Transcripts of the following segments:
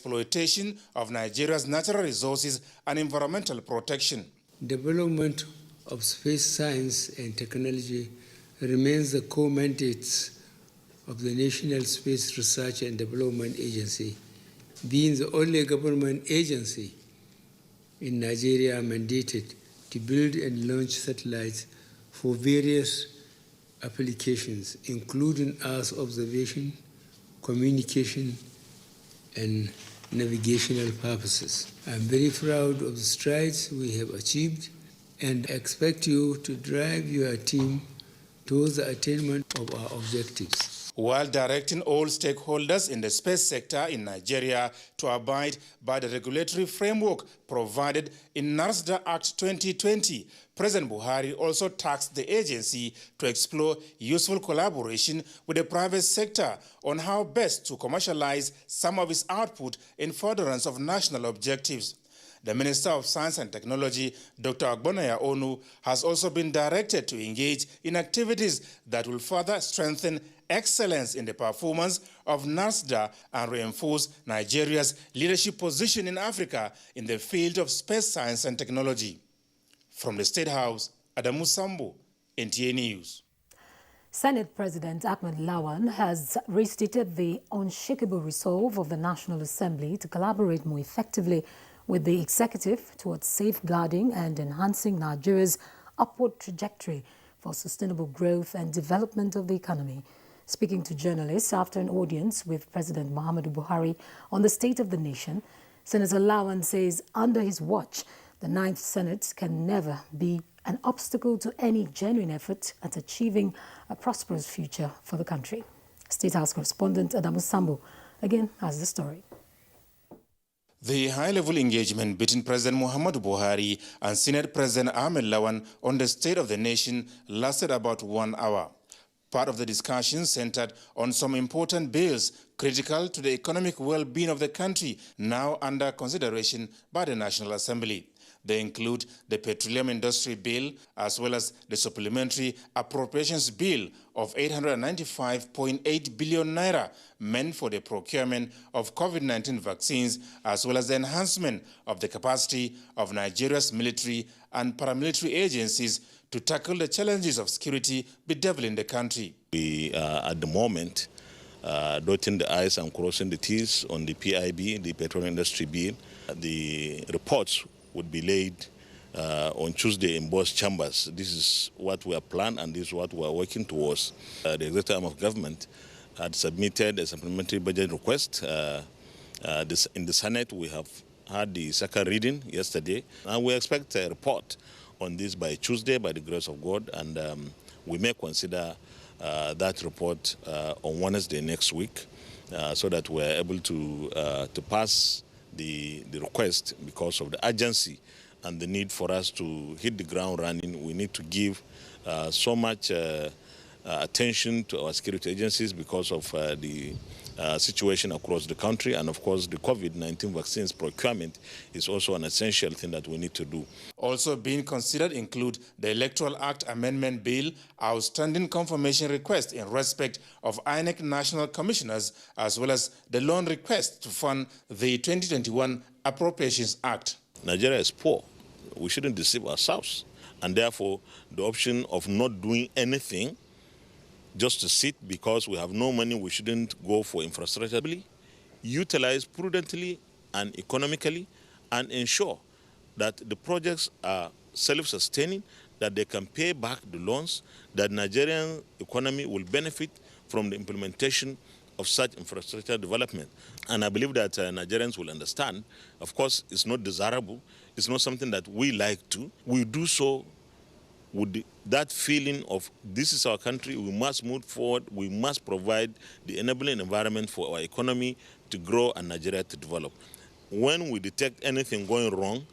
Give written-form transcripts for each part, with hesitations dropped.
exploitation of Nigeria's natural resources and environmental protection. Development of space science and technology remains the core mandate of the National Space Research and Development Agency, being the only government agency in Nigeria mandated to build and launch satellites for various applications, including Earth observation, communication, and navigational purposes. I'm very proud of the strides we have achieved and expect you to drive your team towards the attainment of our objectives. While directing all stakeholders in the space sector in Nigeria to abide by the regulatory framework provided in NARSDA Act 2020, President Buhari also tasked the agency to explore useful collaboration with the private sector on how best to commercialize some of its output in furtherance of national objectives. The Minister of Science and Technology, Dr. Agbonaya Onu, has also been directed to engage in activities that will further strengthen excellence in the performance of NARSDA and reinforce Nigeria's leadership position in Africa in the field of space science and technology. From the State House, Adamu Sambo, NTA News. Senate President Ahmed Lawan has restated the unshakable resolve of the National Assembly to collaborate more effectively with the executive towards safeguarding and enhancing Nigeria's upward trajectory for sustainable growth and development of the economy. Speaking to journalists after an audience with President Muhammadu Buhari on the state of the nation, Senator Lawan says under his watch, the 9th Senate can never be an obstacle to any genuine effort at achieving a prosperous future for the country. State House correspondent Adamu Sambo again has the story. The high-level engagement between President Muhammadu Buhari and Senate President Ahmed Lawan on the state of the nation lasted about 1 hour. Part of the discussion centered on some important bills critical to the economic well-being of the country now under consideration by the National Assembly. They include the Petroleum Industry Bill as well as the Supplementary Appropriations Bill of 895.8 billion naira meant for the procurement of COVID-19 vaccines as well as the enhancement of the capacity of Nigeria's military and paramilitary agencies to tackle the challenges of security bedeviling the country. We are at the moment dotting the I's and crossing the T's on the PIB, the Petroleum Industry Bill. The reports would be laid on Tuesday in both chambers. This is what we have planned and this is what we are working towards. The executive arm of government had submitted a supplementary budget request. In the Senate, we have had the second reading yesterday, and we expect a report on this by Tuesday, by the grace of God, and we may consider that report on Wednesday next week, so that we are able to pass the request because of the urgency and the need for us to hit the ground running. We need to give so much attention to our security agencies because of the situation across the country, and of course the COVID-19 vaccines procurement is also an essential thing that we need to do. Also being considered include the Electoral Act Amendment Bill, outstanding confirmation request in respect of INEC National Commissioners, as well as the loan request to fund the 2021 Appropriations Act. Nigeria is poor. We shouldn't deceive ourselves, and therefore the option of not doing anything just to sit because we have no money, we shouldn't go for infrastructure. Utilize prudently and economically and ensure that the projects are self-sustaining, that they can pay back the loans, that Nigerian economy will benefit from the implementation of such infrastructure development. And I believe that Nigerians will understand. Of course, it's not desirable. It's not something that we like to. We do so with that feeling of this is our country, we must move forward, we must provide the enabling environment for our economy to grow and Nigeria to develop. When we detect anything going wrong,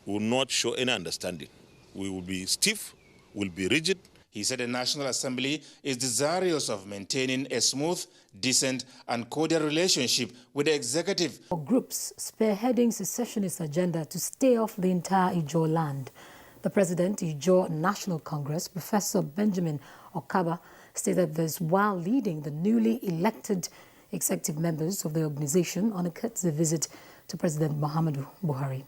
we will not show any understanding. We will be stiff, we'll be rigid. He said the National Assembly is desirous of maintaining a smooth, decent and cordial relationship with the executive. Groups spearheading secessionist agenda to stay off the entire Ijaw land. The President, Ijaw National Congress, Professor Benjamin Okaba, stated this while leading the newly elected executive members of the organization on a courtesy visit to President Muhammadu Buhari.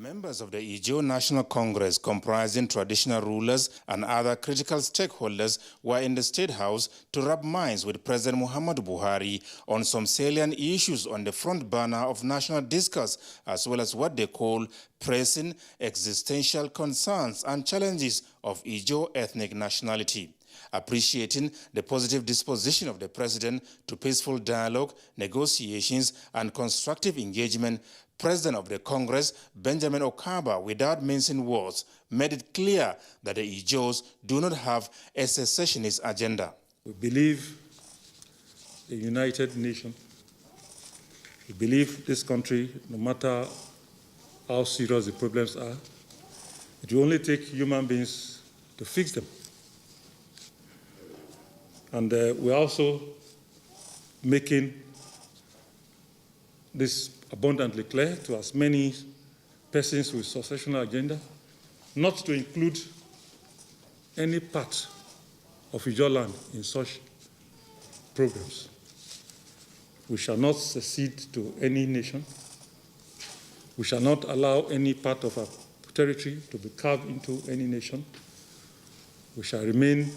Members of the Ijaw National Congress, comprising traditional rulers and other critical stakeholders, were in the State House to rub minds with President Muhammadu Buhari on some salient issues on the front burner of national discourse, as well as what they call pressing existential concerns and challenges of Ijaw ethnic nationality. Appreciating the positive disposition of the president to peaceful dialogue, negotiations, and constructive engagement, President of the Congress, Benjamin Okaba, without mincing words, made it clear that the Ijaws do not have a secessionist agenda. We believe a united nation. We believe this country, no matter how serious the problems are, it will only take human beings to fix them. And we're also making this abundantly clear to as many persons with secessional agenda, not to include any part of Ijaw land in such programs. We shall not secede to any nation. We shall not allow any part of our territory to be carved into any nation. We shall remain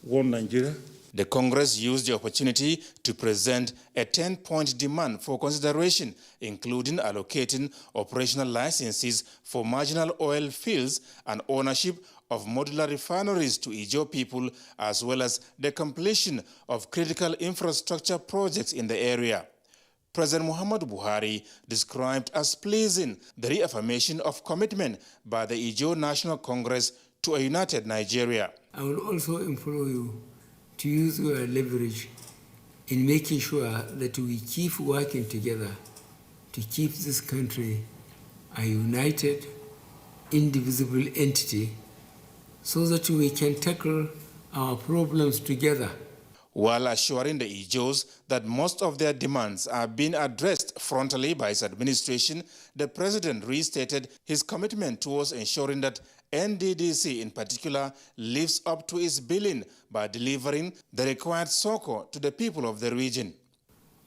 one Nigeria. The Congress used the opportunity to present a 10-point demand for consideration, including allocating operational licenses for marginal oil fields and ownership of modular refineries to Ijaw people, as well as the completion of critical infrastructure projects in the area. President Muhammadu Buhari described as pleasing the reaffirmation of commitment by the Ijaw National Congress to a united Nigeria. I will also implore you to use your leverage in making sure that we keep working together to keep this country a united, indivisible entity so that we can tackle our problems together. While assuring the Ijaws that most of their demands are being addressed frontally by his administration, the president restated his commitment towards ensuring that NDDC in particular lives up to its billing by delivering the required succor to the people of the region.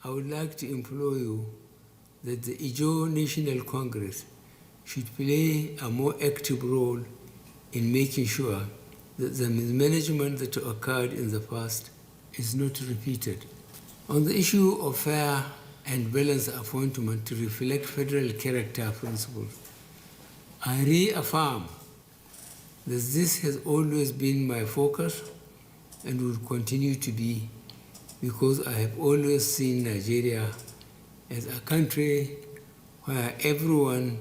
I would like to implore you that the Ijaw National Congress should play a more active role in making sure that the mismanagement that occurred in the past is not repeated. On the issue of fair and balanced appointment to reflect federal character principles, I reaffirm that this has always been my focus and will continue to be, because I have always seen Nigeria as a country where everyone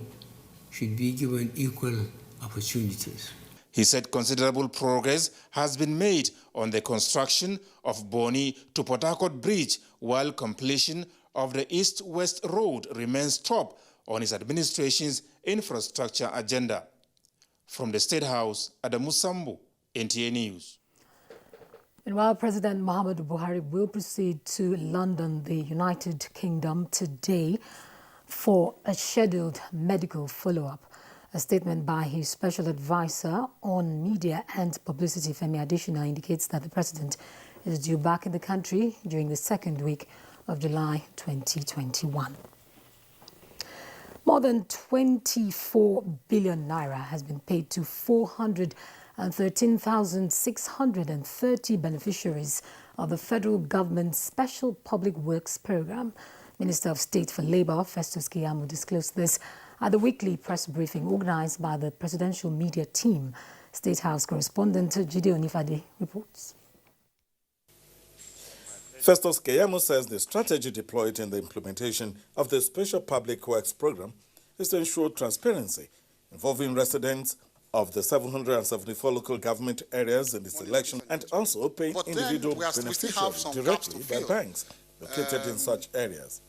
should be given equal opportunities. He said considerable progress has been made on the construction of Boni to Port Harcourt Bridge, while completion of the East-West Road remains top on his administration's infrastructure agenda. From the State House, Adamu Sambu, NTA News. And while President Muhammadu Buhari will proceed to London, the United Kingdom, today for a scheduled medical follow-up, a statement by his special advisor on media and publicity, Femi Adesina, indicates that the president is due back in the country during the second week of July 2021. More than 24 billion naira has been paid to 413,630 beneficiaries of the federal government's Special Public Works Program. Minister of State for Labour, Festus Keyamo, disclosed this at the weekly press briefing organized by the presidential media team. State House correspondent Jide Onifade reports. Festus Keyamo says the strategy deployed in the implementation of the Special Public Works Program is to ensure transparency involving residents of the 774 local government areas in this election, and also paying individual beneficiaries directly by banks located in such areas.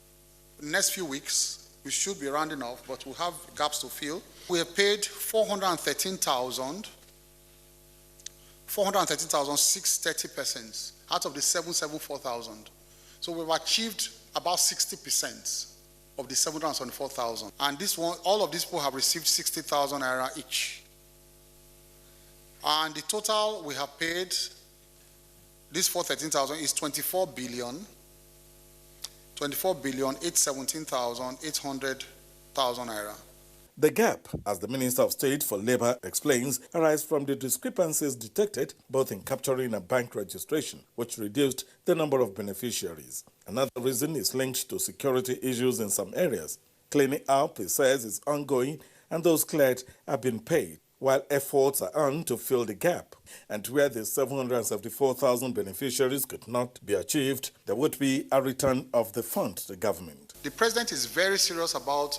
Next few weeks, we should be rounding off, but we have gaps to fill. We have paid 413,630 persons out of the 774,000. So we've achieved about 60% of the 774,000. And this one, all of these people have received 60,000 naira each. And the total we have paid this 413,000 is 24,817,800,000 naira. The gap, as the Minister of State for Labour explains, arises from the discrepancies detected both in capturing and bank registration, which reduced the number of beneficiaries. Another reason is linked to security issues in some areas. Cleaning up, he says, is ongoing and those cleared have been paid, while efforts are on to fill the gap. And where the 774,000 beneficiaries could not be achieved, there would be a return of the fund to the government. The President is very serious about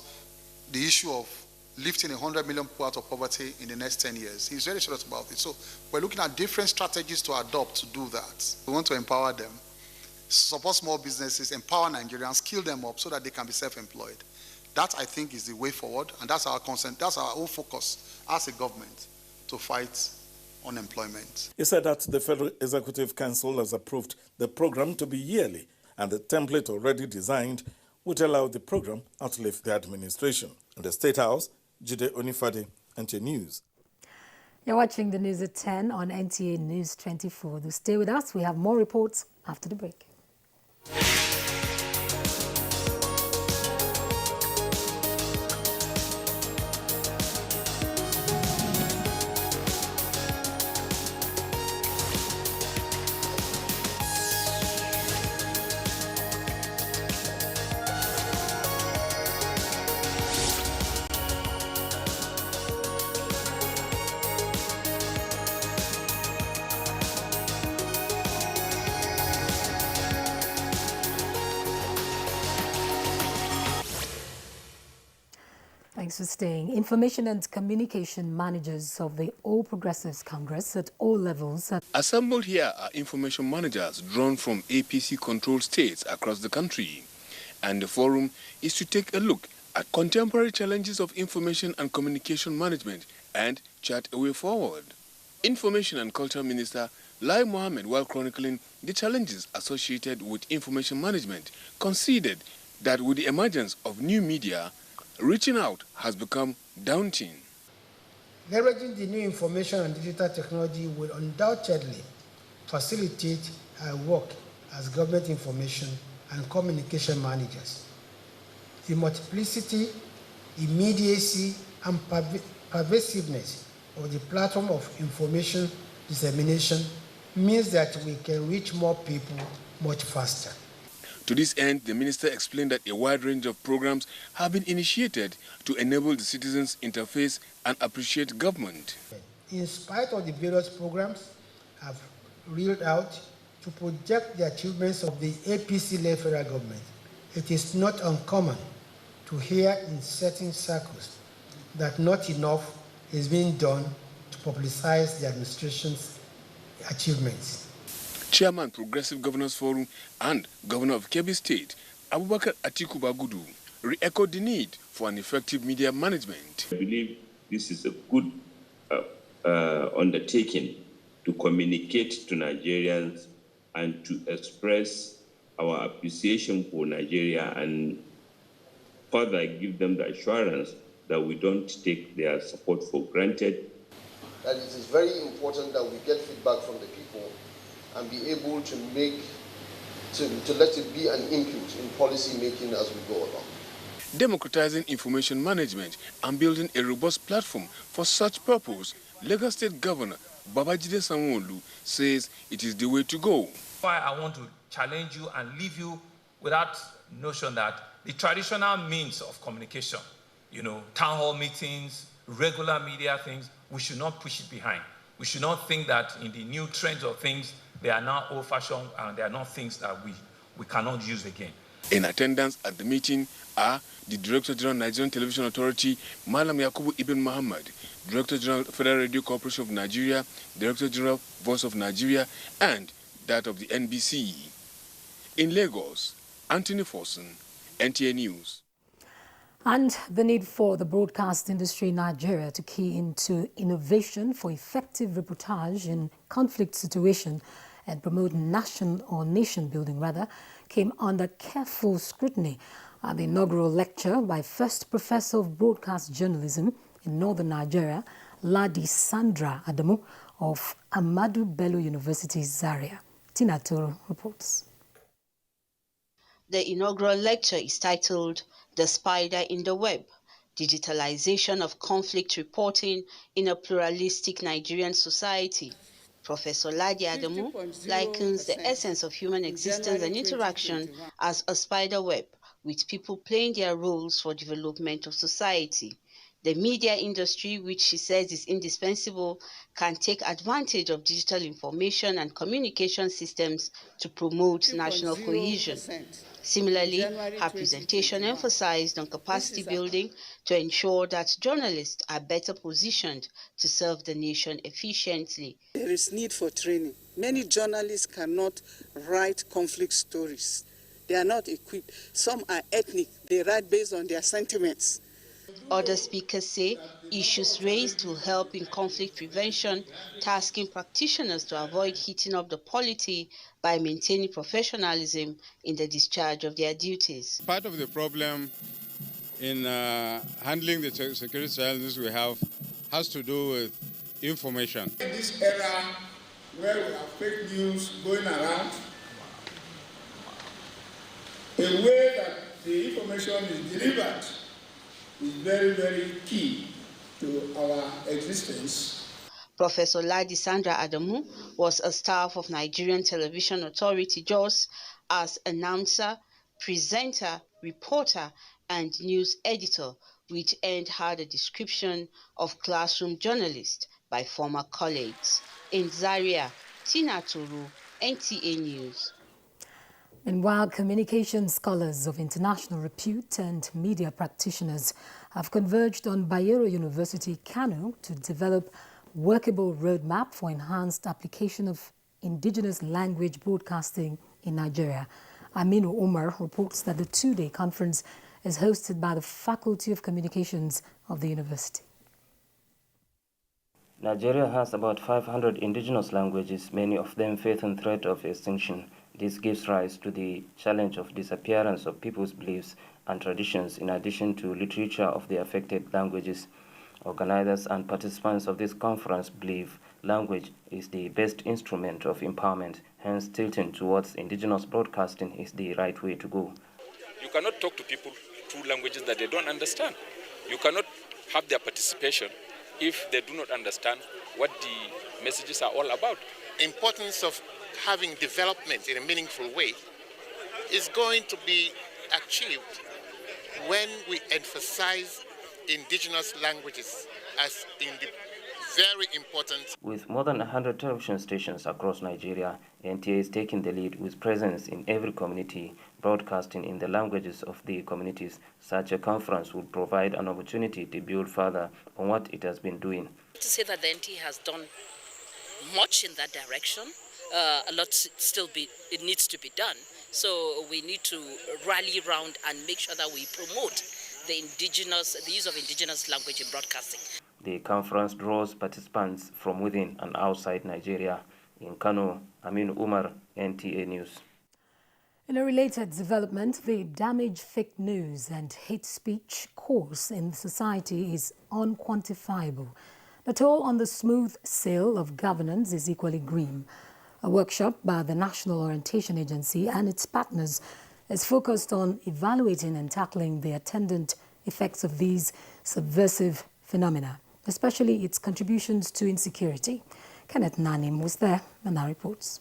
the issue of lifting 100 million people out of poverty in the next 10 years. He's very serious about it. So we're looking at different strategies to adopt to do that. We want to empower them, support small businesses, empower Nigerians, skill them up so that they can be self-employed. That, I think, is the way forward, and that's our concern, that's our own focus as a government to fight unemployment. He said that the Federal Executive Council has approved the program to be yearly, and the template already designed would allow the program outlive the administration. In the State House, Jide Onifade, NTA News. You're watching the news at 10 on NTA News 24. Do stay with us. We have more reports after the break. Thanks for staying. Information and communication managers of the All Progressives Congress at all levels have assembled here are information managers drawn from APC-controlled states across the country. And the forum is to take a look at contemporary challenges of information and communication management and chart a way forward. Information and Culture Minister Lai Mohammed, while chronicling the challenges associated with information management, conceded that with the emergence of new media, reaching out has become daunting. Leveraging the new information and digital technology will undoubtedly facilitate our work as government information and communication managers. The multiplicity, immediacy, and pervasiveness of the platform of information dissemination means that we can reach more people much faster. To this end, the minister explained that a wide range of programs have been initiated to enable the citizens interface and appreciate government. In spite of the various programs I've reeled out to project the achievements of the APC-led federal government, it is not uncommon to hear in certain circles that not enough is being done to publicize the administration's achievements. Chairman, Progressive Governors Forum and Governor of Kebbi State, Abubakar Atiku Bagudu, re-echoed the need for an effective media management. I believe this is a good undertaking to communicate to Nigerians and to express our appreciation for Nigeria and further give them the assurance that we don't take their support for granted. That it is very important that we get feedback from the people and be able to let it be an input in policy making as we go along. Democratizing information management and building a robust platform for such purpose, Lagos State Governor Babajide Sanwo-Olu says it is the way to go. Why I want to challenge you and leave you with that notion that the traditional means of communication, town hall meetings, regular media things, we should not push it behind. We should not think that in the new trends of things, they are now old-fashioned and they are not things that we cannot use again. In attendance at the meeting are the Director General Nigerian Television Authority, Malam Yakubu Ibn Muhammad, Director General Federal Radio Corporation of Nigeria, Director General Voice of Nigeria, and that of the NBC. In Lagos, Anthony Forson, NTA News. And the need for the broadcast industry in Nigeria to key into innovation for effective reportage in conflict situation and promote nation building came under careful scrutiny at the inaugural lecture by First Professor of Broadcast Journalism in Northern Nigeria, Ladi Sandra Adamu of Ahmadu Bello University, Zaria. Tina Toro reports. The inaugural lecture is titled The Spider in the Web, Digitalization of Conflict Reporting in a Pluralistic Nigerian Society. Professor Ladi Adamu likens the essence of human existence and interaction as a spider web, with people playing their roles for development of society. The media industry, which she says is indispensable, can take advantage of digital information and communication systems to promote national cohesion. Similarly, her presentation emphasized on capacity building to ensure that journalists are better positioned to serve the nation efficiently. There is need for training. Many journalists cannot write conflict stories. They are not equipped. Some are ethnic. They write based on their sentiments. Other speakers say issues raised will help in conflict prevention, tasking practitioners to avoid heating up the polity by maintaining professionalism in the discharge of their duties. Part of the problem in handling the security challenges we have has to do with information. In this era where we have fake news going around, the way that the information is delivered is very, very key to our existence. Professor Ladi Sandra Adamu was a staff of Nigerian Television Authority, JOS, as announcer, presenter, reporter, and news editor, which earned her the description of classroom journalist by former colleagues. In Zaria, Tina Turu, NTA News. And while communication scholars of international repute and media practitioners have converged on Bayero University, Kano, to develop workable roadmap for enhanced application of indigenous language broadcasting in Nigeria, Aminu Umar reports that the two-day conference is hosted by the Faculty of Communications of the university. Nigeria has about 500 indigenous languages, many of them facing threat of extinction. This gives rise to the challenge of disappearance of people's beliefs and traditions, in addition to literature of the affected languages. Organizers and participants of this conference believe language is the best instrument of empowerment, hence tilting towards indigenous broadcasting is the right way to go. You cannot talk to people through languages that they don't understand. You cannot have their participation if they do not understand what the messages are all about. Importance of having development in a meaningful way is going to be achieved when we emphasize indigenous languages as very important. With more than 100 television stations across Nigeria, NTA is taking the lead with presence in every community, broadcasting in the languages of the communities. Such a conference would provide an opportunity to build further on what it has been doing. To say that the NTA has done much in that direction, a lot it needs to be done. So we need to rally around and make sure that we promote the use of indigenous language in broadcasting. The conference draws participants from within and outside Nigeria. In Kano, Amin Umar, NTA News. In a related development, the damage fake news and hate speech cause in society is unquantifiable. The toll on the smooth sail of governance is equally grim. A workshop by the National Orientation Agency and its partners is focused on evaluating and tackling the attendant effects of these subversive phenomena, especially its contributions to insecurity. Kenneth Nanim was there and now reports.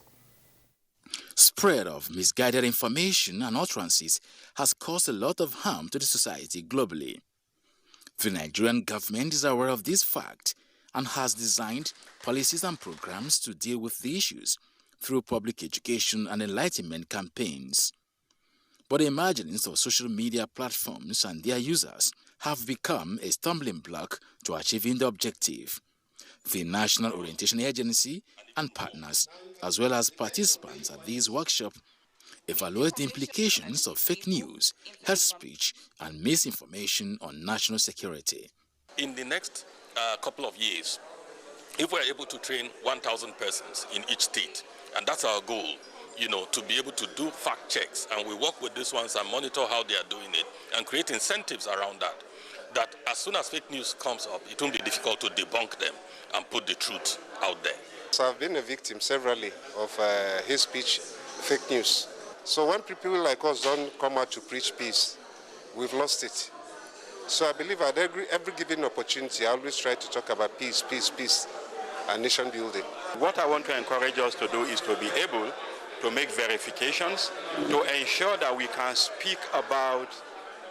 Spread of misguided information and utterances has caused a lot of harm to the society globally. The Nigerian government is aware of this fact and has designed policies and programs to deal with the issues through public education and enlightenment campaigns. But the emergence of social media platforms and their users have become a stumbling block to achieving the objective. The National Orientation Agency and partners, as well as participants at this workshop, evaluate the implications of fake news, hate speech, and misinformation on national security. In the next couple of years, if we're able to train 1,000 persons in each state, and that's our goal, to be able to do fact checks, and we work with these ones and monitor how they are doing it and create incentives around that as soon as fake news comes up, it won't be difficult to debunk them and put the truth out there. So I've been a victim severally of hate speech, fake news. So when people like us don't come out to preach peace, we've lost it. So I believe at every given opportunity, I always try to talk about peace, peace, peace, and nation building. What I want to encourage us to do is to be able to make verifications, to ensure that we can speak about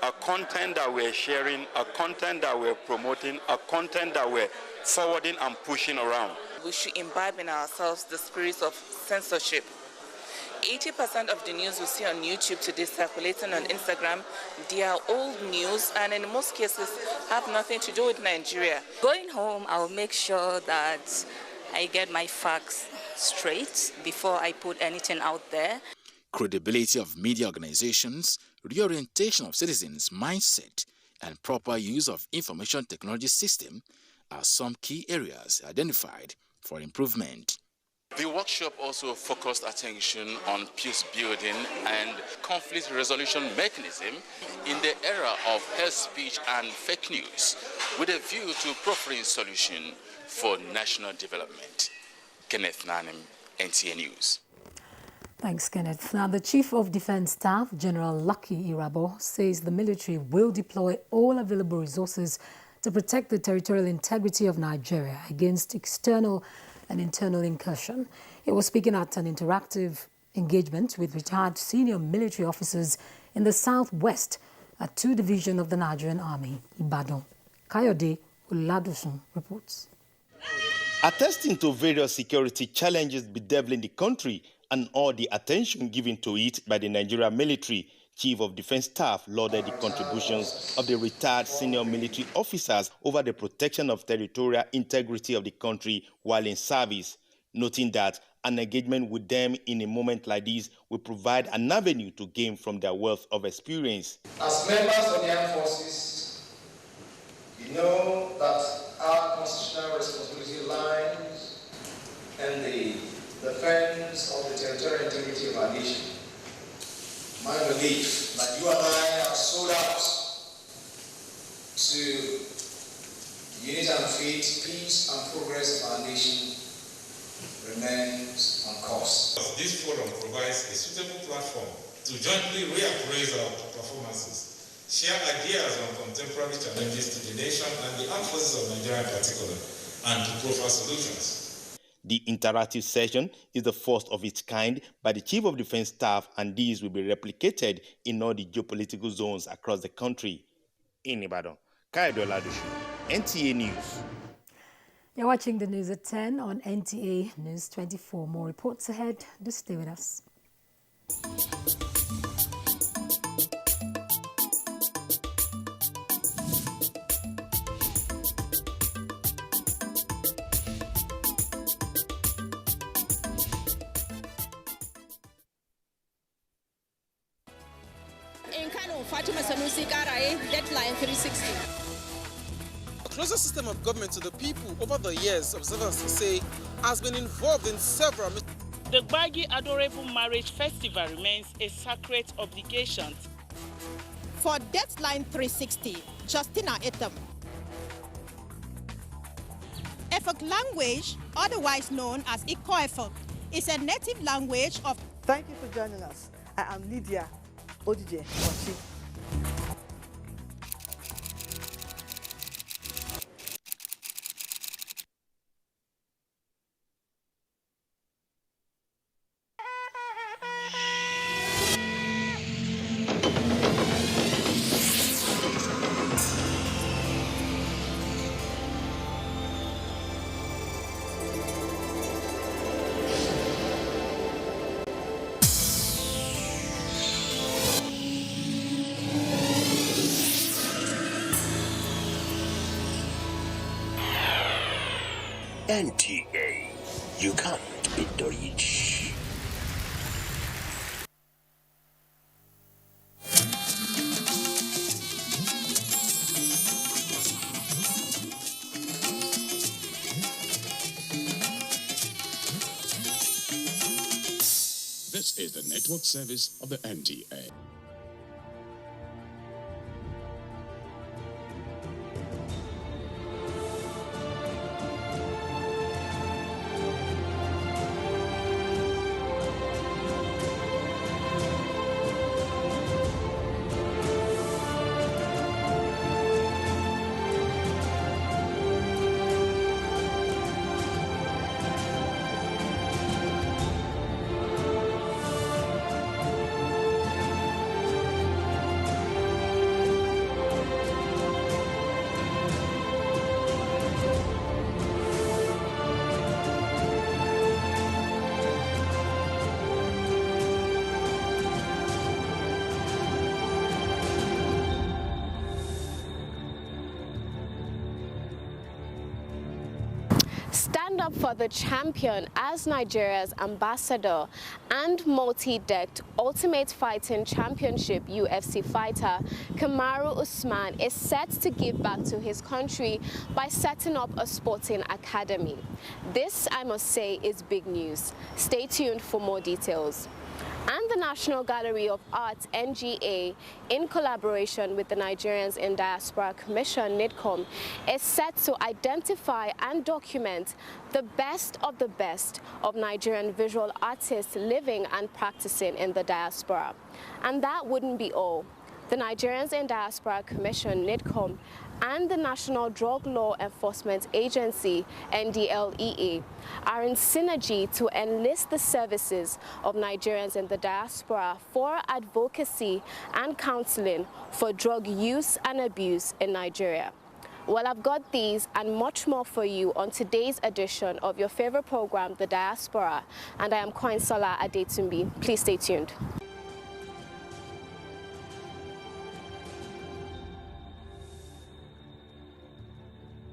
a content that we're sharing, a content that we're promoting, a content that we're forwarding and pushing around. We should imbibe in ourselves the spirit of censorship. 80% of the news we see on YouTube today circulating on Instagram, they are old news and in most cases have nothing to do with Nigeria. Going home, I'll make sure that I get my facts straight before I put anything out there. Credibility of media organizations, reorientation of citizens' mindset, and proper use of information technology system are some key areas identified for improvement. The workshop also focused attention on peace building and conflict resolution mechanism in the era of hate speech and fake news, with a view to proffering solution for national development. Kenneth Nanim, NTA News. Thanks, Kenneth. Now, the Chief of Defense Staff, General Lucky Irabo, says the military will deploy all available resources to protect the territorial integrity of Nigeria against external and internal incursion. He was speaking at an interactive engagement with retired senior military officers in the southwest at 2 Division of the Nigerian Army, Ibadan. Kayode Oladusun reports. Attesting to various security challenges bedeviling the country and all the attention given to it by the Nigerian military, Chief of Defense Staff lauded the contributions of the retired senior military officers over the protection of territorial integrity of the country while in service, noting that an engagement with them in a moment like this will provide an avenue to gain from their wealth of experience. As members of the armed forces, we know that our constitutional responsibility lies in the defense of the territorial integrity of our nation. My belief that you and I are sold out to unity and faith, peace and progress of our nation remains on course. This forum provides a suitable platform to jointly reappraise our performances, share ideas on contemporary challenges to the nation and the armed forces of Nigeria in particular, and to profile solutions. The interactive session is the first of its kind by the Chief of Defense Staff, and these will be replicated in all the geopolitical zones across the country. In Ibadan, Kayode Oladusun, NTA News. You're watching the news at 10 on NTA News 24. More reports ahead. Do stay with us. Deadline 360. A closer system of government to the people over the years, observers say, has been involved in several. The Gbagi Adorable Marriage Festival remains a sacred obligation. For Deadline 360, Justina Etam. Efik language, otherwise known as Iko Efik, is a native language of... Thank you for joining us. I am Lydia Odije Wachi. NTA, you can't beat the reach. This is the network service of the NTA. stand up for the champion as Nigeria's ambassador and multi-decked Ultimate Fighting Championship UFC fighter, Kamaru Usman is set to give back to his country by setting up a sporting academy. This, I must say, is big news. Stay tuned for more details. And the National Gallery of Art, NGA, in collaboration with the Nigerians in Diaspora Commission, NIDCOM, is set to identify and document the best of Nigerian visual artists living and practicing in the diaspora. And that wouldn't be all. The Nigerians in Diaspora Commission, NIDCOM, and the National Drug Law Enforcement Agency, NDLEA, are in synergy to enlist the services of Nigerians in the diaspora for advocacy and counseling for drug use and abuse in Nigeria. Well, I've got these and much more for you on today's edition of your favorite program, The Diaspora, and I am Koinsola Adetumbi. Please stay tuned.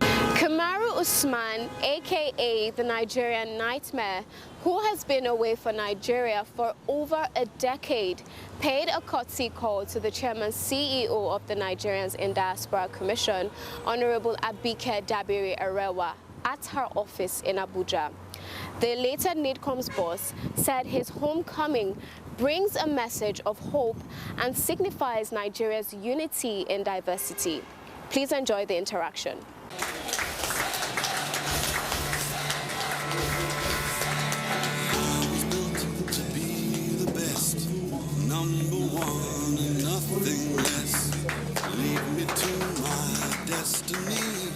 Kamaru Usman, aka the Nigerian Nightmare, who has been away from Nigeria for over a decade, paid a courtesy call to the chairman CEO of the Nigerians in Diaspora Commission, Honorable Abike Dabiri Arewa, at her office in Abuja. The later NIDCOM's boss said his homecoming brings a message of hope and signifies Nigeria's unity in diversity. Please enjoy the interaction. Number one and nothing less. Lead me to my destiny.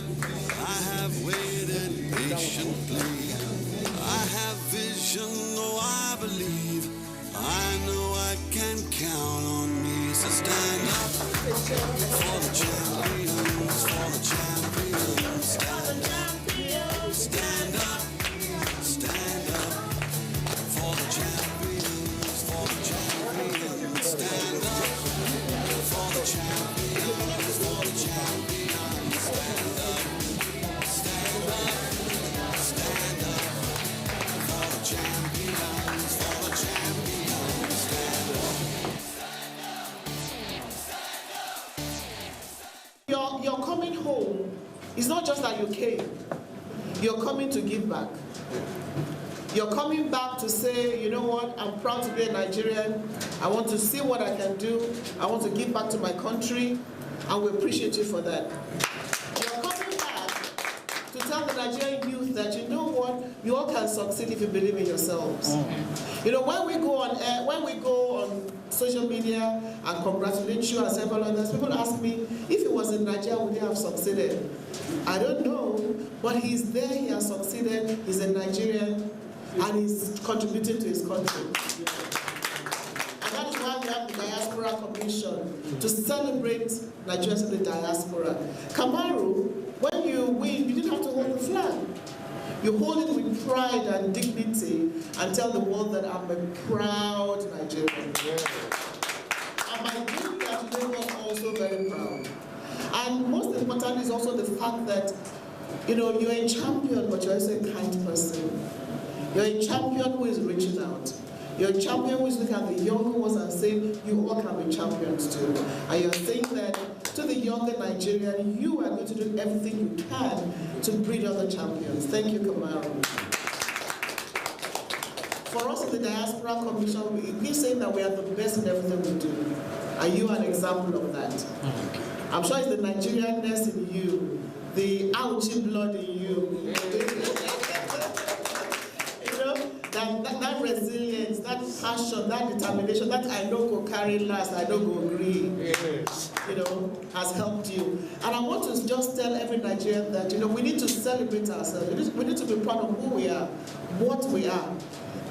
I have waited patiently. I have vision, though I believe. I know I can count on me. So stand up for the champions, for the champions. Stand up, stand up, stand up for the champions, for the champions. Stand up for the champions, for the champions. Stand up, stand up, stand up for the champions, for the champions. Stand up. You're coming home. It's not just that you came. You're coming to give back. You're coming back to say, you know what, I'm proud to be a Nigerian. I want to see what I can do. I want to give back to my country, and we appreciate you for that. You're coming back to tell the Nigerian youth that, you know what, you all can succeed if you believe in yourselves. You know, when we go on social media and congratulate you and several others, people ask me, if he was in Nigeria, would he have succeeded? I don't know, but he's there, he has succeeded, he's a Nigerian, and he's contributing to his country. And that is why we have the Diaspora Commission, to celebrate Nigerians in the diaspora. Kamaru, when you win, you didn't have to hold the flag. You hold it with pride and dignity and tell the world that I'm a proud Nigerian. And by doing that, you make us also very proud. And most important is also the fact that, you know, you're a champion, but you're also a kind person. You're a champion who is reaching out. You're a champion who is looking at the younger ones and saying, you all can be champions too. And you're saying that to the younger Nigerian, you are going to do everything you can to breed other champions. Thank you, Kamaru. For us in the Diaspora Commission, we keep saying that we are the best in everything we do. And you are an example of that. I'm sure it's the Nigerianness in you, the ouchie blood in you. That resilience, that passion, that determination, that I know go carry last, I know go agree, you know, has helped you. And I want to just tell every Nigerian that, you know, we need to celebrate ourselves. We need to be proud of who we are, what we are,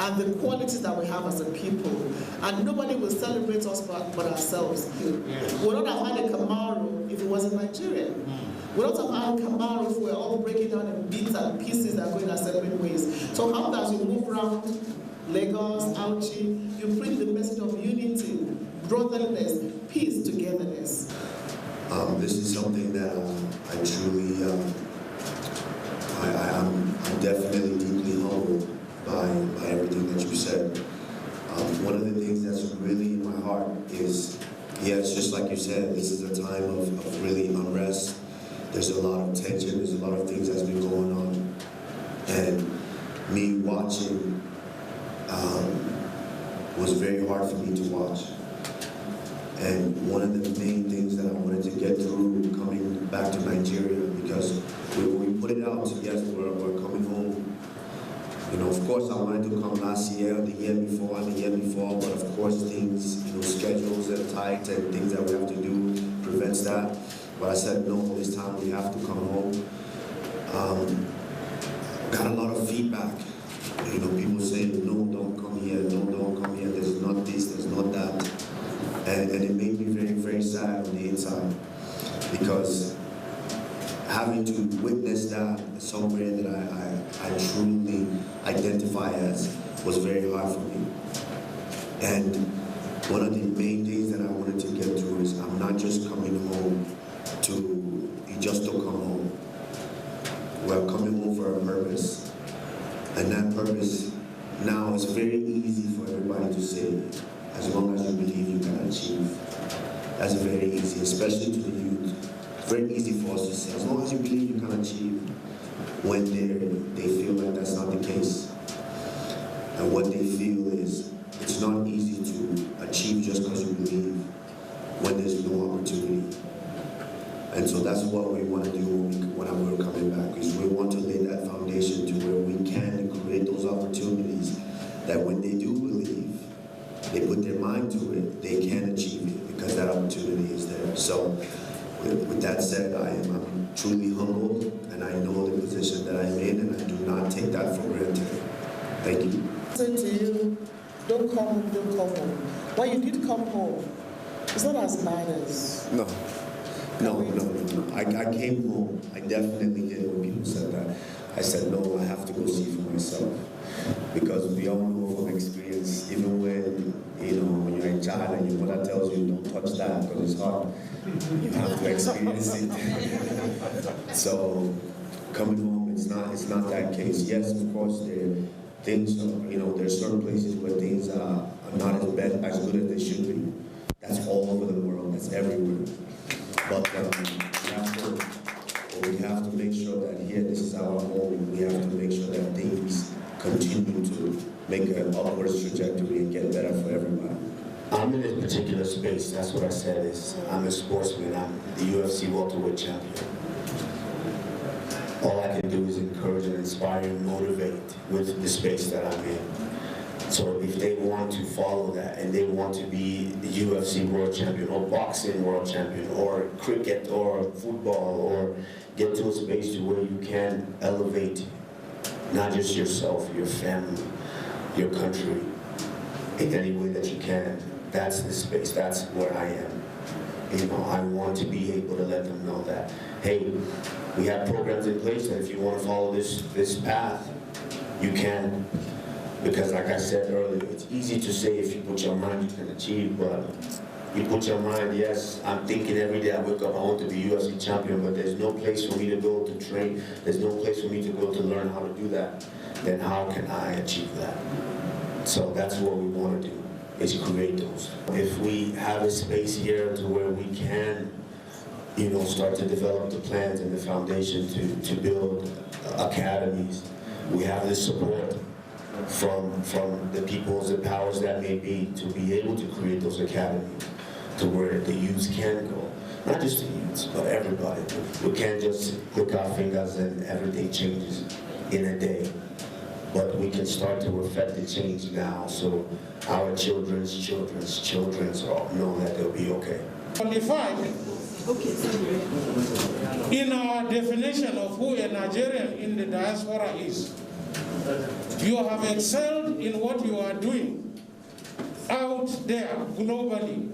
and the qualities that we have as a people. And nobody will celebrate us but ourselves. We would not have had a Kamaru if it wasn't Nigerian. We don't have had Kamaru if we're all breaking down in bits and pieces that are going our separate ways. So how does you move around Lagos, Auchi, you bring the message of unity, brotherliness, peace, togetherness. This is something that I truly, I'm definitely deeply humbled by everything that you said. One of the things that's really in my heart is, yes, just like you said, this is a time of really unrest. There's a lot of tension, there's a lot of things that's been going on. And me watching was very hard for me to watch. And one of the main things that I wanted to get through coming back to Nigeria, because we put it out, yes, we're coming home. You know, of course, I wanted to come last year, the year before, but of course things, you know, schedules are tight and things that we have to do prevents that. But I said, no, this time we have to come home. Got a lot of feedback. You know, people saying, no, don't come here, no, don't come here, there's not this, there's not that. And it made me very, very sad on the inside, because having to witness that somewhere that I truly identify as was very hard for me. And one of the main things that I wanted to get through is I'm not just coming home just to come home. We're coming home for a purpose. And that purpose now is very easy for everybody to say, as long as you believe you can achieve. That's very easy, especially to the youth. It's very easy for us to say, as long as you believe you can achieve, when they feel like that's not the case. And what they feel is, it's not easy to achieve just because you believe when there's no opportunity. And so that's what we want to do when we're coming back, is we want to lay that foundation to where we can create those opportunities that when they do believe, they put their mind to it, they can achieve it because that opportunity is there. So with that said, I'm truly humbled, and I know the position that I'm in, and I do not take that for granted. Thank you. Listen to you, don't come home, don't come home. When you did come home, it's not as bad as... No. I came home. I definitely did when people said that. I said, no, I have to go see for myself. Because we all know from experience, even when you're in China and your mother tells you, don't touch that because it's hot, you have to experience it. So coming home, it's not that case. Yes, of course, there's certain places where things are not as good as they should be. That's all over the world. That's everywhere. But we have to make sure that here, this is our home. We have to make sure that things continue to make an upwards trajectory and get better for everybody. I'm in this particular space, that's what I said, is I'm a sportsman. I'm the UFC welterweight champion. All I can do is encourage and inspire and motivate with the space that I'm in. So if they want to follow that and they want to be the UFC world champion or boxing world champion or cricket or football or get to a space to where you can elevate not just yourself, your family, your country, in any way that you can, that's the space, that's where I am. You know, I want to be able to let them know that, hey, we have programs in place that if you want to follow this path, you can. Because like I said earlier, it's easy to say if you put your mind, you can achieve, but you put your mind, yes, I'm thinking every day I wake up, I want to be UFC champion, but there's no place for me to go to train, there's no place for me to go to learn how to do that, then how can I achieve that? So that's what we want to do, is create those. If we have a space here to where we can, you know, start to develop the plans and the foundation to build academies, we have the support from the peoples and powers that may be to be able to create those academies to where the youths can go. Not just the youths, but everybody. We can't just click our fingers and everything changes in a day. But we can start to affect the change now, so our children's all know that they'll be okay. In our definition of who a Nigerian in the diaspora is, you have excelled in what you are doing out there globally,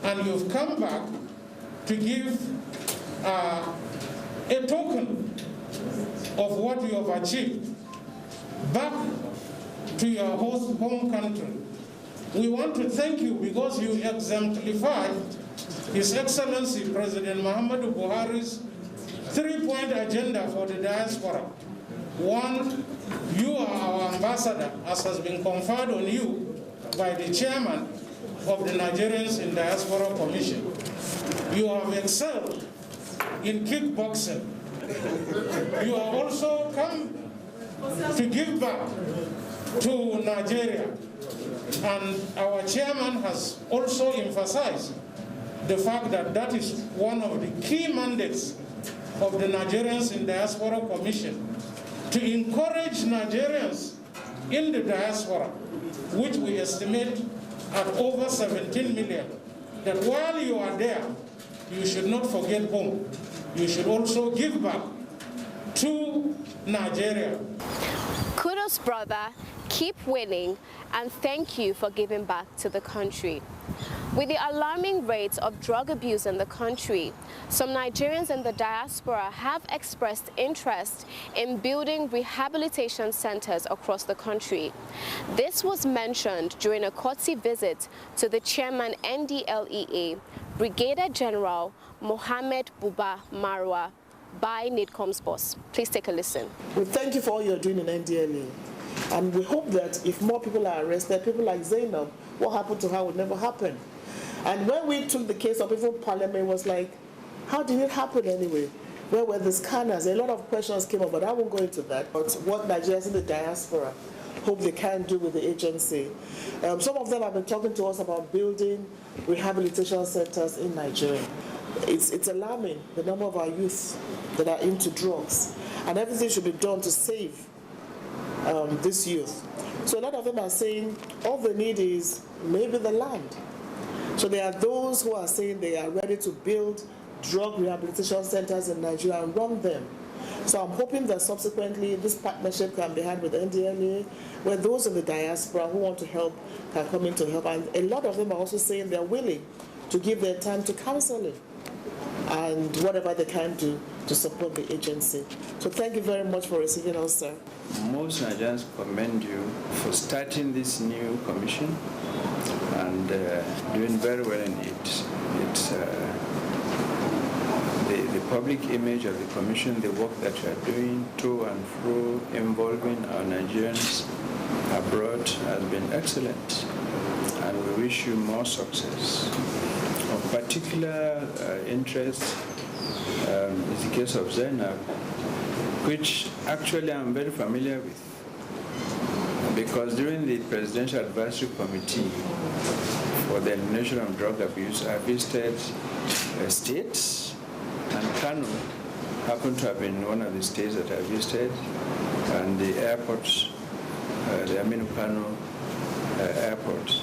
and you've come back to give a token of what you have achieved back to your host home country. We want to thank you because you exemplified His Excellency President Muhammadu Buhari's 3-point agenda for the diaspora. One, you are our ambassador, as has been conferred on you by the chairman of the Nigerians in Diaspora Commission. You have excelled in kickboxing. You have also come to give back to Nigeria. And our chairman has also emphasized the fact that that is one of the key mandates of the Nigerians in Diaspora Commission, to encourage Nigerians in the diaspora, which we estimate at over 17 million, that while you are there, you should not forget home. You should also give back to Nigeria. Kudos, brother. Keep winning, and thank you for giving back to the country. With the alarming rates of drug abuse in the country, some Nigerians in the diaspora have expressed interest in building rehabilitation centers across the country. This was mentioned during a courtesy visit to the chairman NDLEA, Brigadier General Mohammed Buba Marwa, by NIDCOM's boss. Please take a listen. We thank you for all you're doing in NDLEA. And we hope that if more people are arrested, people like Zainab, what happened to her would never happen. And when we took the case up, even Parliament was like, how did it happen anyway? Where were the scanners? A lot of questions came up, but I won't go into that. But what Nigerians in the diaspora hope they can do with the agency. Some of them have been talking to us about building rehabilitation centers in Nigeria. It's alarming, the number of our youth that are into drugs. And everything should be done to save this youth. So a lot of them are saying all they need is maybe the land. So there are those who are saying they are ready to build drug rehabilitation centers in Nigeria and run them. So I'm hoping that subsequently this partnership can be had with NDLEA, where those in the diaspora who want to help can come in to help. And a lot of them are also saying they're willing to give their time to counseling and whatever they can do to support the agency. So thank you very much for receiving us, sir. Most Nigerians commend you for starting this new commission and doing very well in it. It's the public image of the commission, the work that you are doing to and fro, involving our Nigerians abroad has been excellent, and we wish you more success. Of particular interest is the case of Zainab, which actually I'm very familiar with, because during the Presidential Advisory Committee for the Elimination of Drug Abuse, I visited states, and Kano happened to have been one of the states that I visited, and the airports, the Aminu Kano airport.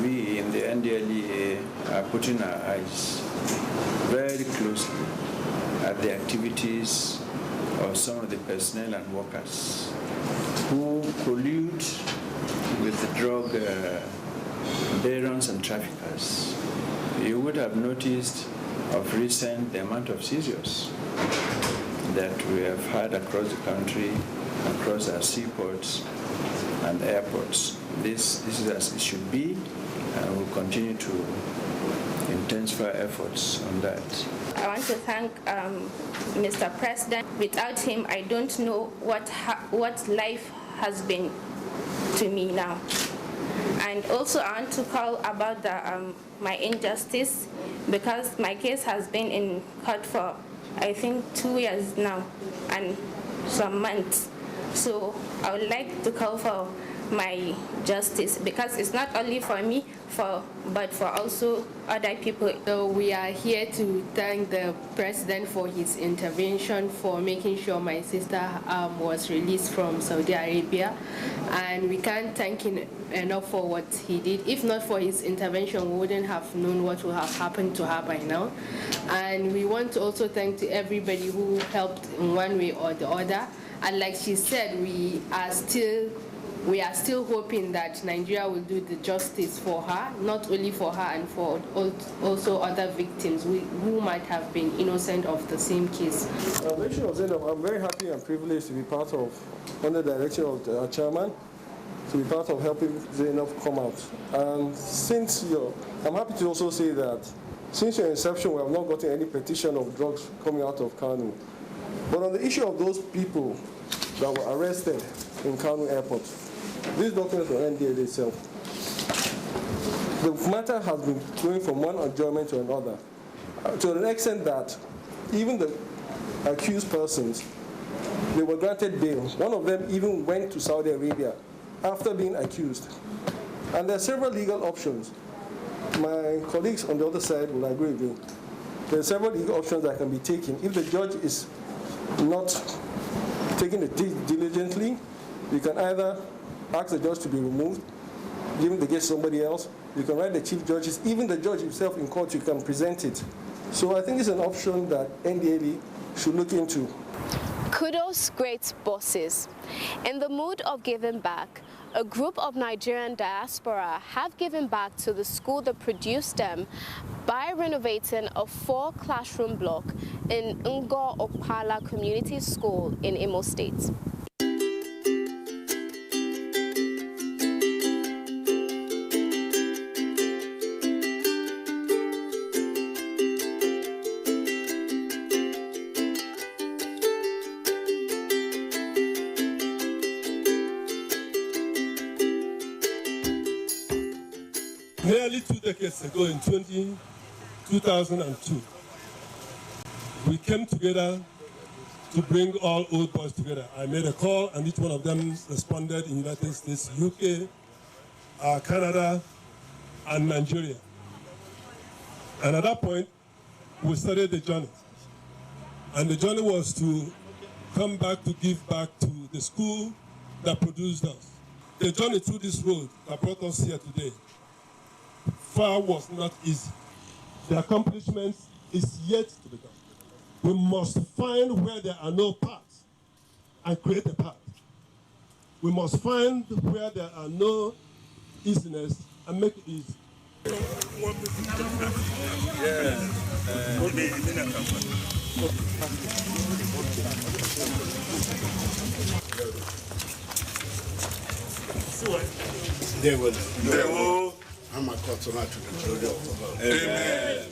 We in the NDLEA are putting our eyes very closely at the activities of some of the personnel and workers who collude with the drug barons and traffickers. You would have noticed of recent the amount of seizures that we have had across the country, across our seaports and airports. This is as it should be, and we'll continue to intensify efforts on that. I want to thank Mr. President. Without him, I don't know what life has been to me now. And also, I want to call about my injustice, because my case has been in court for, I think, 2 years now and some months. So I would like to call for my justice, because it's not only for me, but for also other people. So we are here to thank the president for his intervention, for making sure my sister was released from Saudi Arabia, and we can't thank him enough for what he did. If not for his intervention, we wouldn't have known what would have happened to her by now. And we want to also thank to everybody who helped in one way or the other. And like she said, we are still hoping that Nigeria will do the justice for her, not only for her and for also other victims who might have been innocent of the same case. I'm very happy and privileged to be part of, under the direction of the chairman, to be part of helping Zainab come out. And I'm happy to also say that since your inception, we have not gotten any petition of drugs coming out of Kano. But on the issue of those people that were arrested in Kano Airport, these documents from NTA itself, the matter has been going from one adjournment to another, to an extent that even the accused persons, they were granted bail. One of them even went to Saudi Arabia after being accused. And there are several legal options. My colleagues on the other side will agree with me. There are several legal options that can be taken. If the judge is not taking it diligently, you can either ask the judge to be removed, give the case to somebody else. You can write the chief judges. Even the judge himself in court, you can present it. So I think it's an option that NDA should look into. Kudos, great bosses. In the mood of giving back, a group of Nigerian diaspora have given back to the school that produced them by renovating a 4-classroom block in Ngo Okpala Community School in Imo State. Nearly 2 decades ago, in 2002, we came together to bring all old boys together. I made a call, and each one of them responded in the United States, UK, Canada, and Nigeria. And at that point, we started the journey. And the journey was to come back to give back to the school that produced us. The journey through this road that brought us here today far was not easy. The accomplishment is yet to be done. We must find where there are no paths and create a path. We must find where there are no easiness and make it easy. They will. I'm a customer to the glory of the Lord. Amen.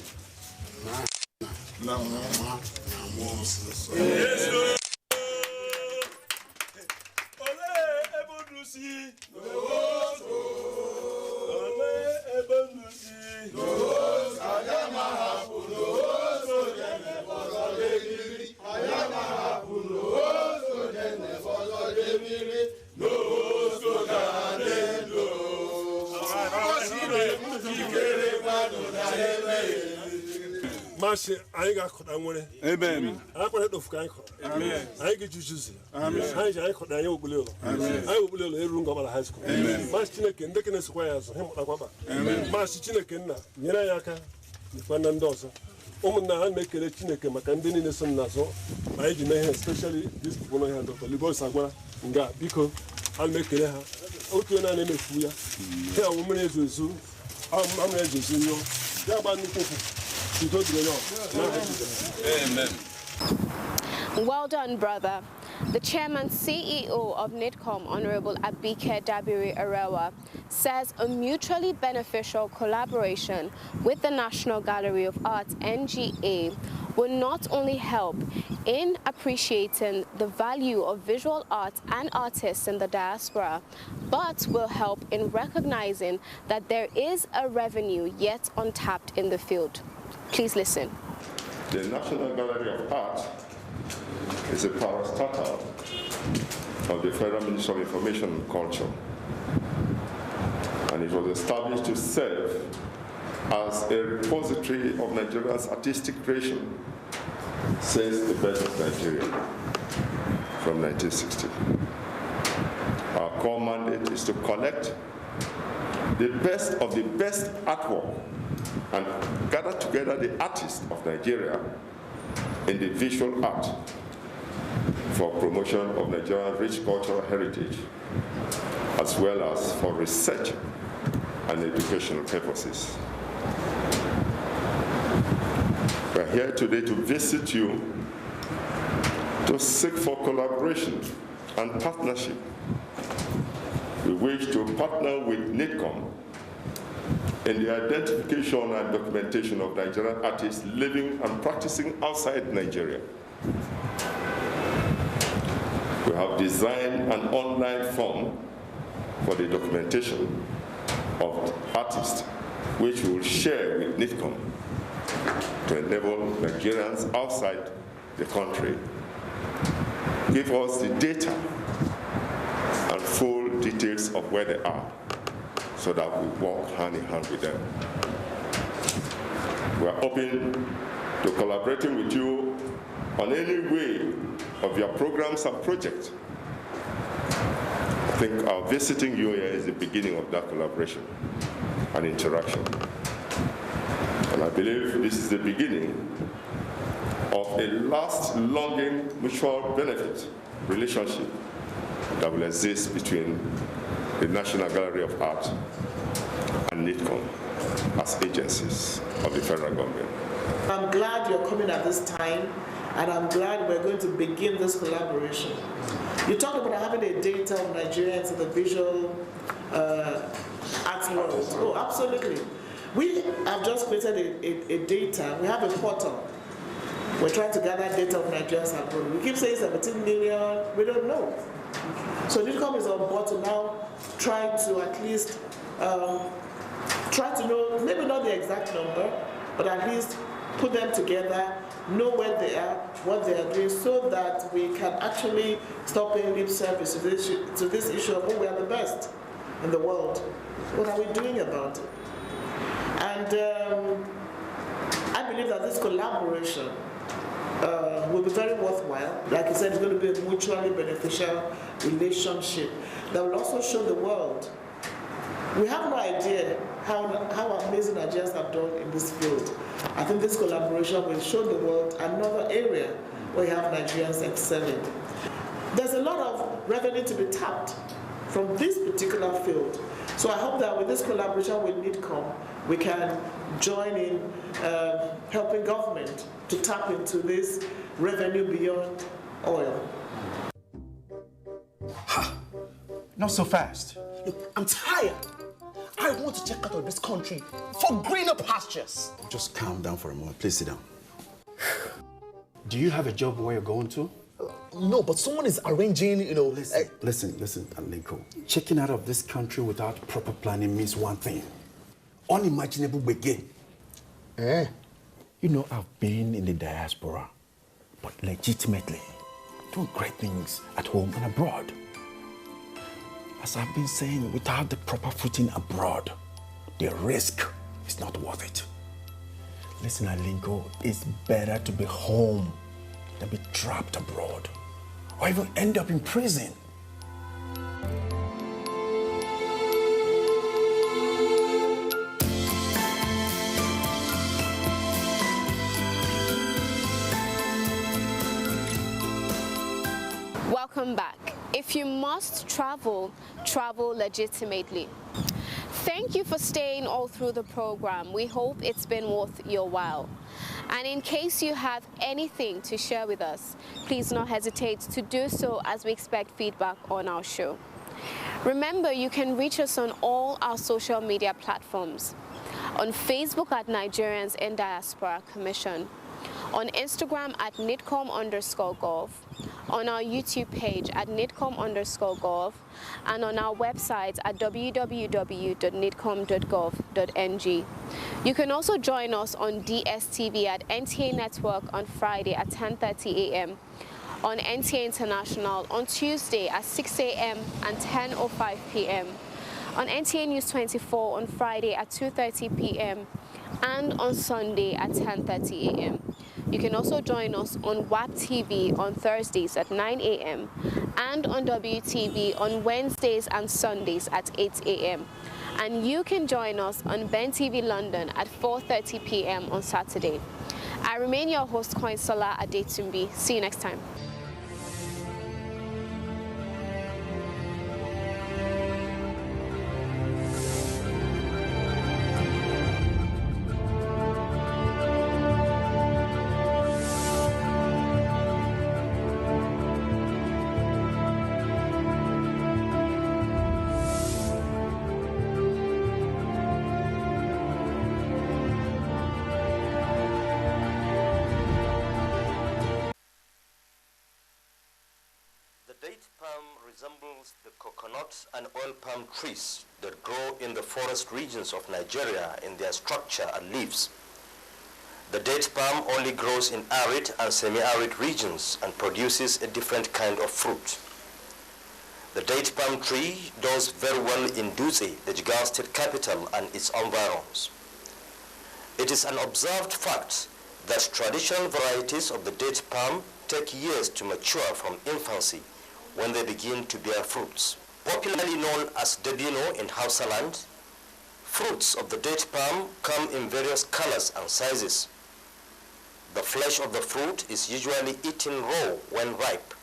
Mashi, I got Kodamone. Amen. I got of Kanko. Amen. I get you juicy. Amen. I got Ayobulio. Amen. I will build a room of high school. Amen. Mashinakin, the Kenneth Squares, him Ababa. Amen. Mashinakin, Yenayaka, Fernandosa. Omana make a Chineke, Macandini, the son Naso. I deny especially this woman hand of the Libo Sagua, Nga, because I'll make it. Otuna name is Fuya. Here, woman is with you. I'm ready to you. Amen. Well done, brother. The chairman CEO of NIDCOM, Honorable Abike Dabiri Arewa, says a mutually beneficial collaboration with the National Gallery of Art, NGA, will not only help in appreciating the value of visual art and artists in the diaspora, but will help in recognizing that there is a revenue yet untapped in the field. Please listen. The National Gallery of Art is a parastatal of the Federal Ministry of Information and Culture, and it was established to serve as a repository of Nigeria's artistic creation since the birth of Nigeria from 1960. Our core mandate is to collect the best of the best artwork and gather together the artists of Nigeria in the visual art for promotion of Nigeria's rich cultural heritage, as well as for research and educational purposes. We are here today to visit you, to seek for collaboration and partnership. We wish to partner with NIDCOM in the identification and documentation of Nigerian artists living and practicing outside Nigeria. have designed an online form for the documentation of artists, which we will share with NITCOM to enable Nigerians outside the country give us the data and full details of where they are so that we work hand in hand with them. We are open to collaborating with you on any way of your programs and projects. I think our visiting you here is the beginning of that collaboration and interaction. And I believe this is the beginning of a last-longing mutual benefit relationship that will exist between the National Gallery of Art and NITCOM as agencies of the federal government. I'm glad you're coming at this time, and I'm glad we're going to begin this collaboration. You talked about having a data of Nigerians in the visual arts world. Oh, absolutely. We have just created a data. We have a portal. We're trying to gather data of Nigerians abroad. We keep saying 17 million. We don't know. So NITCOM is on board to now try to at least try to know, maybe not the exact number, but at least put them together, know where they are, what they are doing, so that we can actually stop paying lip service to this issue of, oh, we are the best in the world. What are we doing about it? And I believe that this collaboration will be very worthwhile. Like I said, it's going to be a mutually beneficial relationship that will also show the world. We have no idea how amazing Nigerians have done in this field. I think this collaboration will show the world another area where you have Nigerians excelling. There's a lot of revenue to be tapped from this particular field. So I hope that with this collaboration with NITCOM, we can join in helping government to tap into this revenue beyond oil. Ha! Not so fast. Look, I'm tired. I want to check out of this country for greener pastures. Just calm down for a moment. Please sit down. Do you have a job where you're going to? No, but someone is arranging, you know... Listen, Alinko. Checking out of this country without proper planning means one thing. Unimaginable begin. You know, I've been in the diaspora, but legitimately doing great things at home and abroad. As I've been saying, without the proper footing abroad, the risk is not worth it. Listen, Alinko, it's better to be home than be trapped abroad, or even end up in prison. Welcome back. If you must travel, travel legitimately. Thank you for staying all through the program. We hope it's been worth your while. And in case you have anything to share with us, please don't hesitate to do so, as we expect feedback on our show. Remember, you can reach us on all our social media platforms. On Facebook at Nigerians in Diaspora Commission. On Instagram at NITCOM_Gov. On our YouTube page at NITCOM_Gov. And on our website at www.nitcom.gov.ng. You can also join us on DSTV at NTA Network on Friday at 10:30 a.m. On NTA International on Tuesday at 6 a.m. and 10:05 p.m. On NTA News 24 on Friday at 2:30 p.m. and on Sunday at 10:30 a.m. You can also join us on WAP TV on Thursdays at 9 a.m. and on WTV on Wednesdays and Sundays at 8 a.m. And you can join us on Ben TV London at 4:30 p.m. on Saturday. I remain your host, Koinsola Adetumbi. See you next time. resembles the coconut and oil palm trees that grow in the forest regions of Nigeria in their structure and leaves. The date palm only grows in arid and semi-arid regions and produces a different kind of fruit. The date palm tree does very well in Dutse, the Jigawa state capital, and its environs. It is an observed fact that traditional varieties of the date palm take years to mature from infancy when they begin to bear fruits. Popularly known as dabino in Hausa land, fruits of the date palm come in various colors and sizes. The flesh of the fruit is usually eaten raw when ripe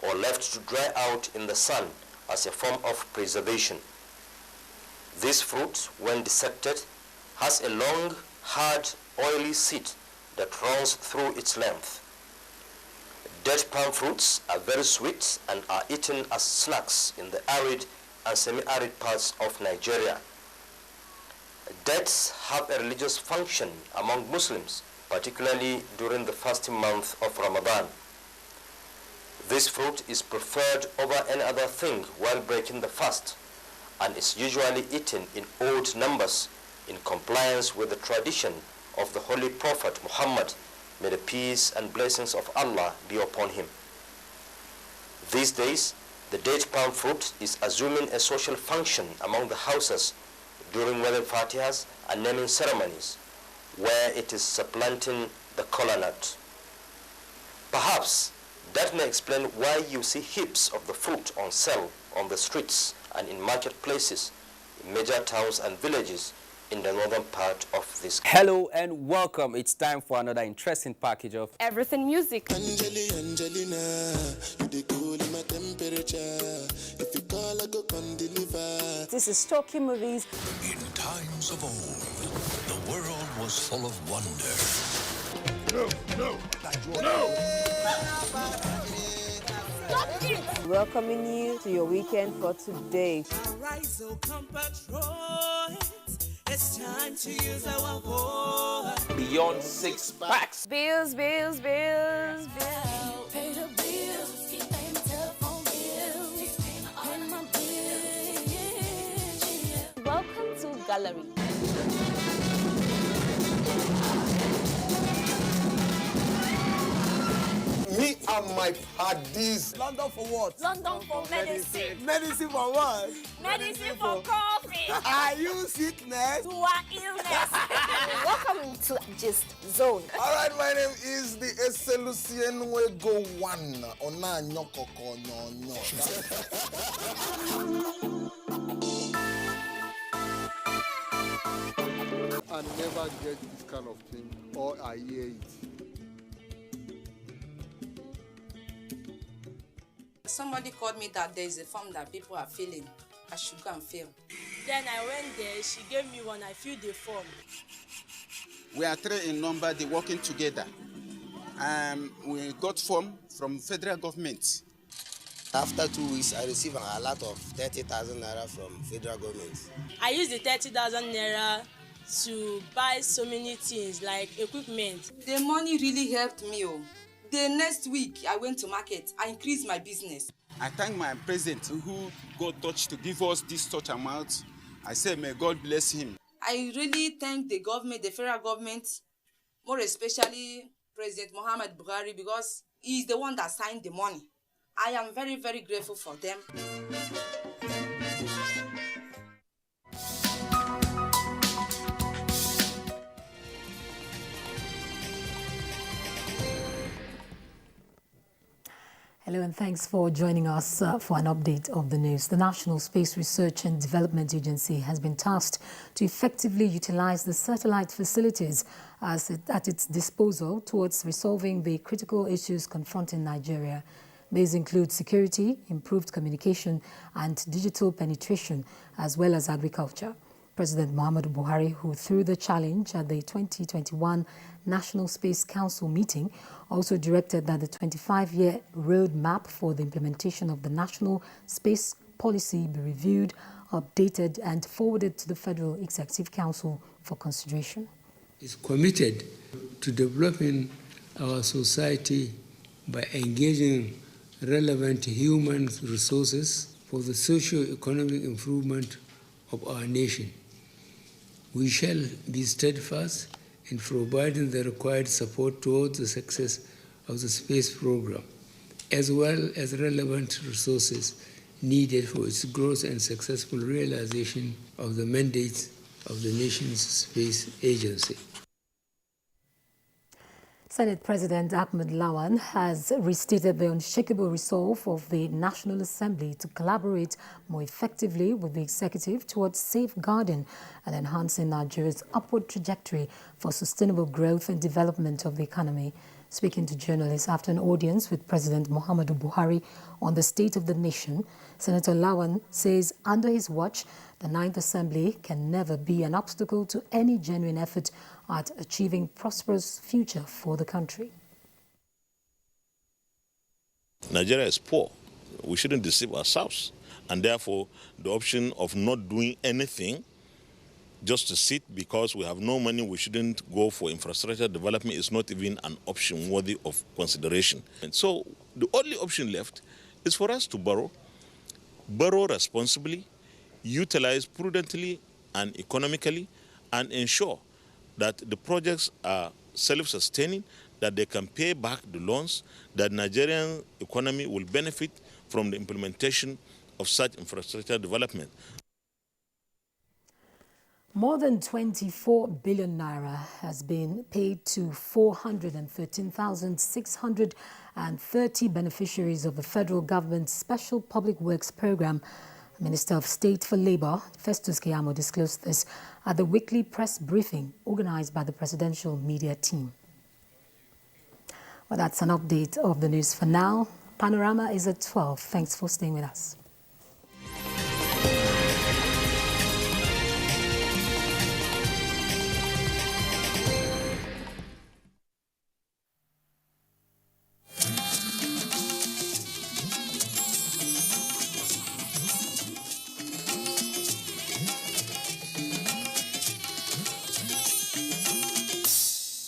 or left to dry out in the sun as a form of preservation. This fruit, when dissected, has a long, hard, oily seed that runs through its length. Date palm fruits are very sweet and are eaten as snacks in the arid and semi-arid parts of Nigeria. Dates have a religious function among Muslims, particularly during the fasting month of Ramadan. This fruit is preferred over any other thing while breaking the fast and is usually eaten in odd numbers in compliance with the tradition of the Holy Prophet Muhammad, may the peace and blessings of Allah be upon him. These days, the date palm fruit is assuming a social function among the houses during wedding fatihas and naming ceremonies, where it is supplanting the kola nut. Perhaps that may explain why you see heaps of the fruit on sale on the streets and in marketplaces in major towns and villages in the northern part of this country. Hello and welcome. It's time for another interesting package of Everything Music. Angelina, you dey cool in my temperature. If you call, I go come deliver. This is Talking Movies. In times of old, the world was full of wonder. Stop it! Welcoming you to your weekend for today. Arise, O compatriots. It's time to use our voice. Beyond 6 packs. Bills, bills, bills, bills. Pay the bills. Keep paying my telephone bills. Pay my bills. Welcome to Gallery. Me and my parties. London for what? London for medicine. Medicine for what? Medicine for coffee. Are you sickness? To our illness. Welcome to Gist Zone. All right, my name is the Eselucien Wego One. Ona nyokoko nyonyo. I never get this kind of thing, or I hear it. Somebody called me that there is a form that people are filling. I should go and fill. Then I went there, she gave me one, I filled the form. We are 3 in number, they working together. We got form from federal government. After 2 weeks, I received a lot of 30,000 naira from federal government. I used the 30,000 naira to buy so many things like equipment. The money really helped me. The next week, I went to market. I increased my business. I thank my president who got touched to give us this such amount. I say, may God bless him. I really thank the government, the federal government, more especially President Muhammad Buhari, because he is the one that signed the money. I am very, very grateful for them. Hello and thanks for joining us for an update of the news. The National Space Research and Development Agency has been tasked to effectively utilize the satellite facilities at its disposal towards resolving the critical issues confronting Nigeria. These include security, improved communication and digital penetration, as well as agriculture. President Muhammadu Buhari, who threw the challenge at the 2021 National Space Council meeting, also directed that the 25-year roadmap for the implementation of the national space policy be reviewed, updated and forwarded to the Federal Executive Council for consideration. Is committed to developing our society by engaging relevant human resources for the socio-economic improvement of our nation. We shall be steadfast in providing the required support towards the success of the space program, as well as relevant resources needed for its growth and successful realization of the mandates of the nation's space agency. Senate President Ahmed Lawan has restated the unshakable resolve of the National Assembly to collaborate more effectively with the executive towards safeguarding and enhancing Nigeria's upward trajectory for sustainable growth and development of the economy. Speaking to journalists after an audience with President Muhammadu Buhari on the state of the nation, Senator Lawan says under his watch, the Ninth Assembly can never be an obstacle to any genuine effort at achieving prosperous future for the country. Nigeria is poor. We shouldn't deceive ourselves. And therefore, the option of not doing anything just to sit because we have no money, we shouldn't go for infrastructure development is not even an option worthy of consideration. And so the only option left is for us to borrow responsibly, utilize prudently and economically, and ensure that the projects are self-sustaining, that they can pay back the loans, that Nigerian economy will benefit from the implementation of such infrastructure development. More than 24 billion naira has been paid to 413,630 beneficiaries of the federal government's Special Public Works Program. Minister of State for Labour, Festus Keyamo, disclosed this at the weekly press briefing organized by the presidential media team. Well, that's an update of the news for now. Panorama is at 12. Thanks for staying with us.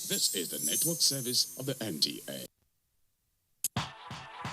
This is the network service of the NTA.